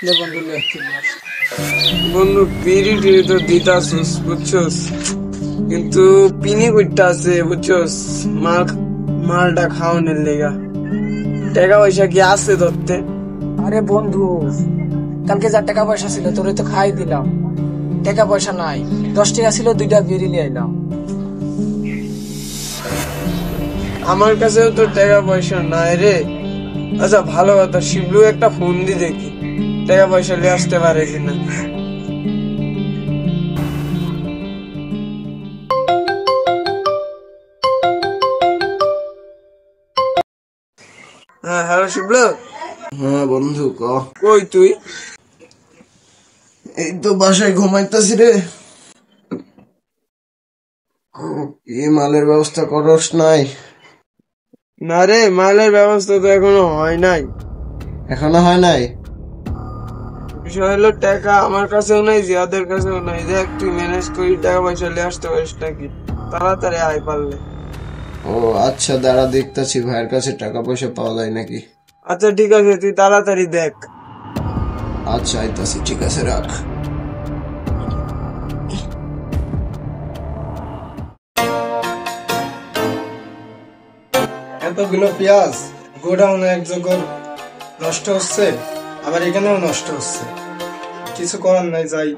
ले बंधु ले বন্ধু বিড়ি টিড়ি তো দিতাছিস বুঝছস, কিন্তু পিনি কইটা আছে বুঝছস, মালটা খাওয়ানোর লেগা টাকা পয়সা কি আছে ধরতে? अरे बंधु কালকে যা টাকা পয়সা ছিল তোরে তো খাই দিলাম, টাকা পয়সা নাই। 10 টাকা ছিল, 2টা বিড়ি নিয়ে আইলাম। আমার কাছেও তো টাকা পয়সা নাই রে। আচ্ছা ভালো কথা, শিবলু একটা ফোন দি দেখি টাকা পয়সা নিয়ে আসতে পারে কিনা। হ্যাঁ হ্যালো শিবলু। হ্যাঁ বন্ধু ক। কই তুই? এই তো বাসায় ঘুমাইতেছি রে। কি মালের ব্যবস্থা করস নাই? না রে, মালের ব্যবস্থা তো এখনো হয় নাই। এখনো হয় নাই? বিষয় হলো টাকা আমার কাছেও নাই, জিয়াদের কাছেও নাই। দেখ তুই ম্যানেজ করি টাকা পয়সা নিয়ে আসতে পারিস নাকি, তাড়াতাড়ি আয় পারলে। ও আচ্ছা, দাঁড়া দেখতাছি ভাইয়ের কাছে টাকা পয়সা পাওয়া যায় নাকি। আচ্ছা ঠিক আছে, তুই তাড়াতাড়ি দেখ। আচ্ছা আইতাছি, ঠিক আছে রাখ। এতগুলো পেঁয়াজ গোডাউনে এক জায়গায় নষ্ট হচ্ছে, আবার এখানেও নষ্ট হচ্ছে, কিছু করার নাই, যাই।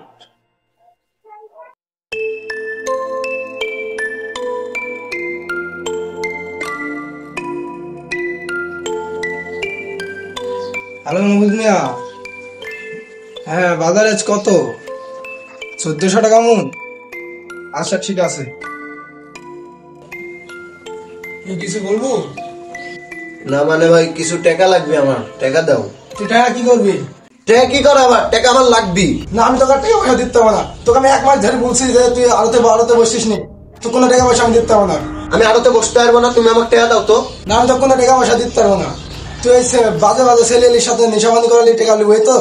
হ্যালো মহবুব মিয়া, হ্যাঁ বাজার আজ কত? 1400 টাকা মন? আচ্ছা ঠিক আছে। কিছু বলবো? না মানে ভাই কিছু টাকা লাগবে আমার, টাকা দাও। তুই টাকা কি করবি? টাকা কি করে আবার? টাকা আমার লাগবি। না আমি তোকে টাকা পয়সা দিতে পারবো না। তোকে আমি 1 মাস ধরে বলছি যে তুই আড়তে বসিস নি, তো কোনো টাকা পয়সা আমি দিতে পারবো না। আমি আরতে বসতে পারবো না, তুমি আমাকে টাকা দাও তো। না আমি তো কোনো টাকা পয়সা দিতে পারবো না। তুই এই বাজে বাজে ছেলেলির সাথে নেশাবানি করালি টাকা লিবই তো,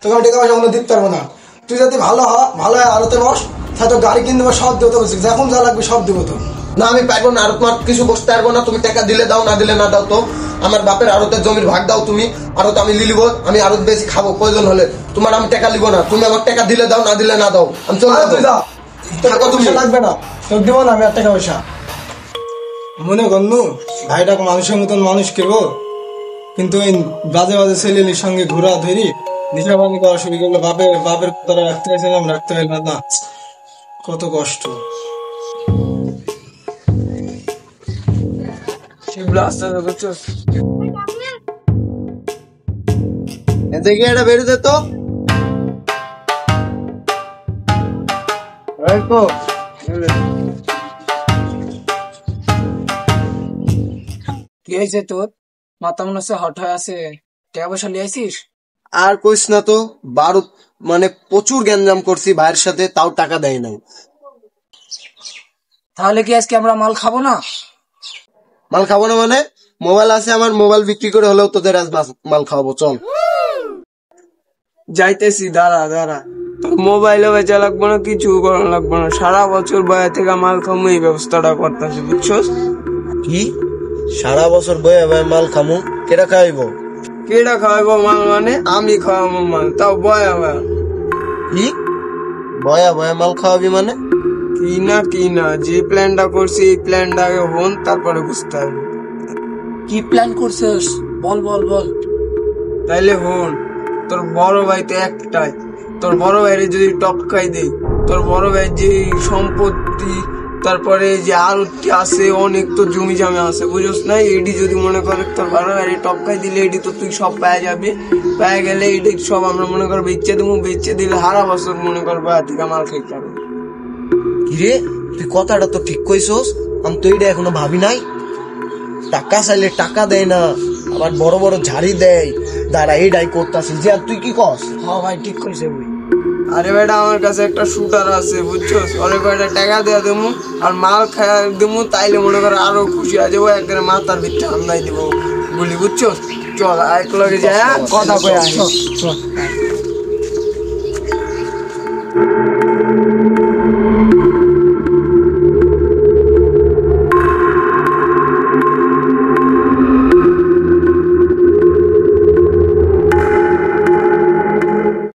তোকে আমি টাকা পয়সা কোনো দিতে পারবো না। তুই যদি ভালো হয় আড়তে বস, তাহলে তো গাড়ি কিনে দেবো, সব দেবো, তো বলছি যখন যা লাগবে সব দেবো তো। না আমি পারবো না, আর তোমার কিছু বসতে পারবো না। তুমি টাকা দিলে দাও, না দিলে না দাও তো। আমার বাপের আড়তের জমির ভাগ দাও তুমি, আড়ত আমি লিলিব, আমি আড়ত বেশি খাবো প্রয়োজন হলে। তোমার আমি টাকা লিবো না, তুমি আমার টাকা দিলে দাও, না দিলে না দাও। আমি চলে যাবো। তুই যা, টাকা পয়সা লাগবে না, তোকে দেবো না আমি আর টাকা পয়সা। মনে করনু ভাইটাকে মানুষের মতন মানুষ করবো, কিন্তু এই বাজে বাজে ছেলেলির সঙ্গে ঘোরা ধরি নেশাবানি করা শুরু করলো। বাপের কথা রাখতে চাইছিলাম, রাখতে পারলাম না, কত কষ্ট। শিবলু আস্তে আস্তে বুঝছস। দেখি এটা বেরোতে তো। কি হয়েছে তোর? মাথা মনে হচ্ছে হট হয়ে আছে, টাকা পয়সা নিয়ে আইছিস? আর কইস না তো, বারো মানে প্রচুর গ্যাঞ্জাম করছি ভাইয়ের সাথে, তাও টাকা দেয় নাই। তাহলে কি আজকে আমরা মাল খাবো না? মাল খাবো না মানে? মোবাইল আছে আমার, মোবাইল বিক্রি করে হলেও তোদের আজ মাল খাওয়াবো, চল। যাইতেছি, দাঁড়া দাঁড়া। তোর মোবাইলও বেচা লাগবো না, কিছু করা লাগবো না, সারা বছর বয়া থেকে মাল খামু এই ব্যবস্থাটা করতেছি বুঝছস। কি সারা বছর বয়ে ভাই মাল খামু? কেটা খাইবো? কেডা খাওয়াবো মাল মানে? আমি খাওয়াবো মাল, তাও বয়া বয়া। কি বয়া বয়া মাল খাওয়াবি মানে? কি না যে প্ল্যানটা করছি এই প্ল্যানটা আগে হন, তারপরে বুঝতে হবে। কি প্ল্যান করছিস? বল বল বল। তাইলে হন, তোর বড় ভাই তো একটাই, তোর বড় ভাইয়ের যদি টপকাই দেই, তোর বড় ভাইয়ের যে সম্পত্তি, তারপরে যে আরতি আছে, অনেক তো জমি জামা আছে বুঝছ না, এডি যদি মনে করে তোর বড় ভাইয়ের টপকাই দিলে এডি তো তুই সব পায়ে যাবে, পায়ে গেলে এডি সব আমরা মনে করবো বেচে দেবো, বেচে দিলে হারা বছর মনে করবো থেকে মাল খাইতে হবে। কিরে তুই কথাটা তো ঠিক কইছস, আমি তো এটা এখনো ভাবি নাই। টাকা চাইলে টাকা দেয় না, আবার বড় বড় ঝাড়ি দেয়। দাঁড়া এইটাই করতেছিস যে, আর তুই কি কস? হ্যাঁ ভাই ঠিক কইছে ভাই। আরে বেটা আমার কাছে একটা শুটার আছে বুঝছস, অরে কয়টা টাকা দেয়া দেবো আর মাল খাওয়া দেবো, তাইলে মনে করে আরো খুশি হয়ে যাবো, একবারে মাথার ভিতরে হামলাই দেবো গুলি বুঝছস। চল এক লগে যায় কথা কয়ে আসি।